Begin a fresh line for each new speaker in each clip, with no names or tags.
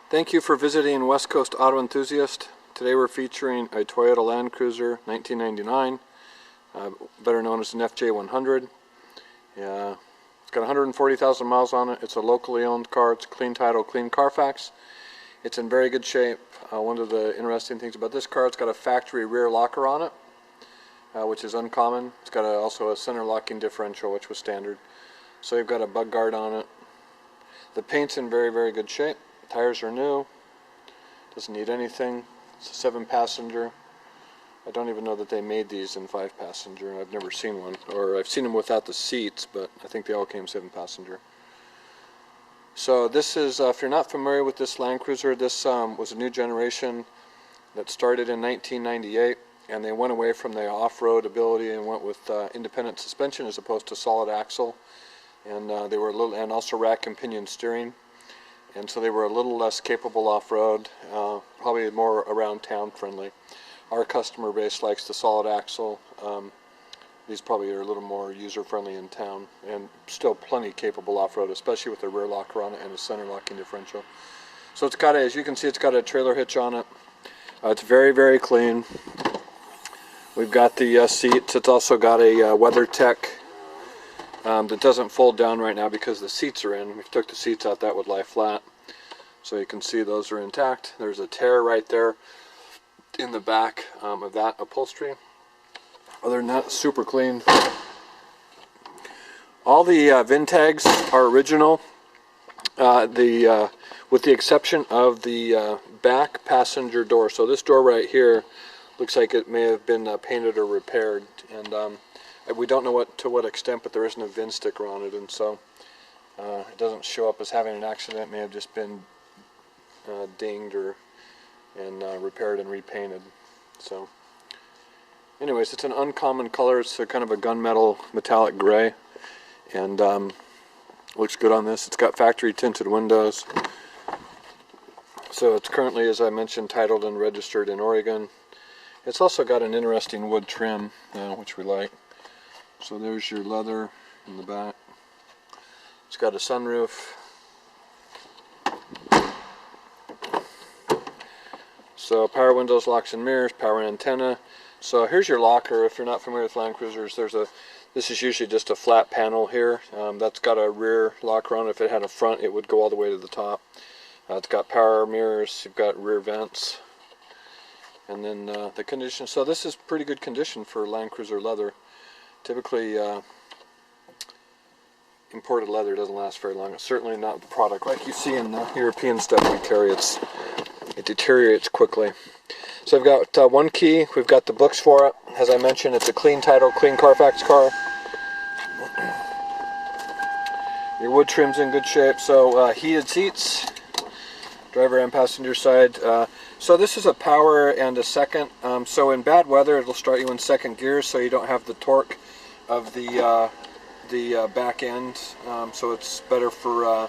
Thank you for visiting West Coast Auto Enthusiast. Today we're featuring a Toyota Landcruiser 1999, better known as an FJ100. It's got 140,000 miles on it. It's a locally owned car. It's clean title, clean Carfax. It's in very good shape. One of the interesting things about this car, it's got a factory rear locker on it, which is uncommon. It's got also a center locking differential, which was standard. So you've got a bug guard on it. The paint's in very, very good shape. Tires are new. Doesn't need anything. It's a 7-passenger. I don't even know that they made these in 5-passenger. I've never seen one. Or I've seen them without the seats, but I think they all came 7-passenger. So this is, if you're not familiar with this Landcruiser, this was a new generation that started in 1998, and they went away from the off-road ability and went with independent suspension as opposed to solid axle, and they were a little, and also rack and pinion steering, and so they were a little less capable off-road, probably more around town friendly. Our customer base likes the solid axle. These probably are a little more user-friendly in town, and still plenty capable off-road, especially with a rear locker on it and a center locking differential. So it's got, as you can see, it's got a trailer hitch on it. It's very, very clean. We've got the seats. It's also got a WeatherTech that doesn't fold down right now because the seats are in. If we took the seats out, that would lie flat. So you can see those are intact. There's a tear right there in the back of that upholstery. Other than that, super clean. All the VIN tags are original, with the exception of the back passenger door. So this door right here looks like it may have been painted or repaired, and we don't know to what extent, but there isn't a VIN sticker on it, and so it doesn't show up as having an accident. It may have just been dinged and repaired and repainted. So anyways, it's an uncommon color. It's kind of a gunmetal metallic gray, and looks good on this. It's got factory tinted windows. So it's currently, as I mentioned, titled and registered in Oregon. It's also got an interesting wood trim, which we like. So there's your leather in the back. It's got a sunroof. So power windows, locks and mirrors, power antenna. So here's your locker. If you're not familiar with Landcruisers, this is usually just a flat panel here. That's got a rear locker on it. If it had a front, it would go all the way to the top. It's got power mirrors. You've got rear vents. And then the condition. So this is pretty good condition for Landcruiser leather. Typically, imported leather doesn't last very long. It's certainly not the product like you see in the European stuff we carry. It deteriorates quickly. So I've got one key. We've got the books for it. As I mentioned, it's a clean title, clean Carfax car. Your wood trim's in good shape. So heated seats, driver and passenger side. So this is a power and a second. So in bad weather, it'll start you in second gear, so you don't have the torque of the back end. So it's better for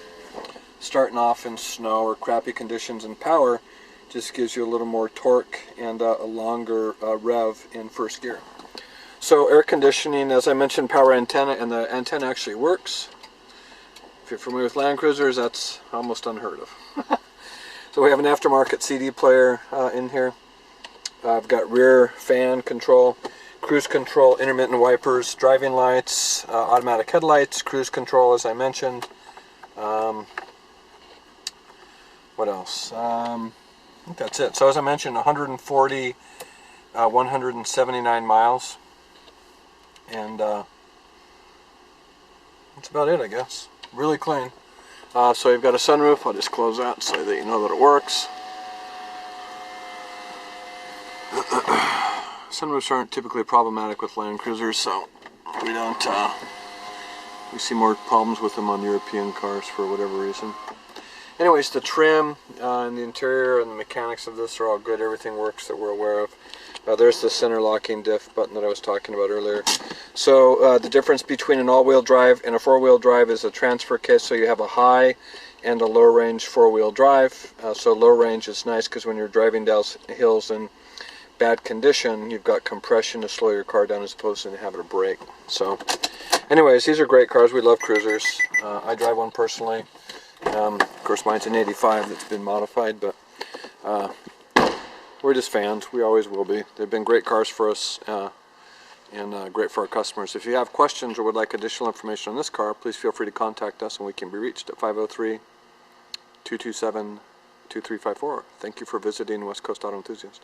starting off in snow or crappy conditions. And power just gives you a little more torque and a longer rev in first gear. So air conditioning, as I mentioned, power antenna, and the antenna actually works. If you're familiar with Landcruisers, that's almost unheard of. So we have an aftermarket CD player in here. I've got rear fan control, cruise control, intermittent wipers, driving lights, automatic headlights, cruise control, as I mentioned. What else? I think that's it. So as I mentioned, 179 miles, and that's about it, I guess. Really clean. So you've got a sunroof. I'll just close that so that you know that it works. Sunroofs aren't typically problematic with Landcruisers, so we don't. We see more problems with them on European cars for whatever reason. Anyways, the trim and the interior and the mechanics of this are all good. Everything works that we're aware of. There's the center locking diff button that I was talking about earlier. So the difference between an all-wheel drive and a four-wheel drive is a transfer case. So you have a high and a low range four-wheel drive. So low range is nice because when you're driving down hills in bad condition, you've got compression to slow your car down as opposed to having a brake. So anyways, these are great cars. We love cruisers. I drive one personally. Of course, mine's an 85 that's been modified, but we're just fans. We always will be. They've been great cars for us and great for our customers. If you have questions or would like additional information on this car, please feel free to contact us, and we can be reached at 503-227-2354. Thank you for visiting West Coast Auto Enthusiast.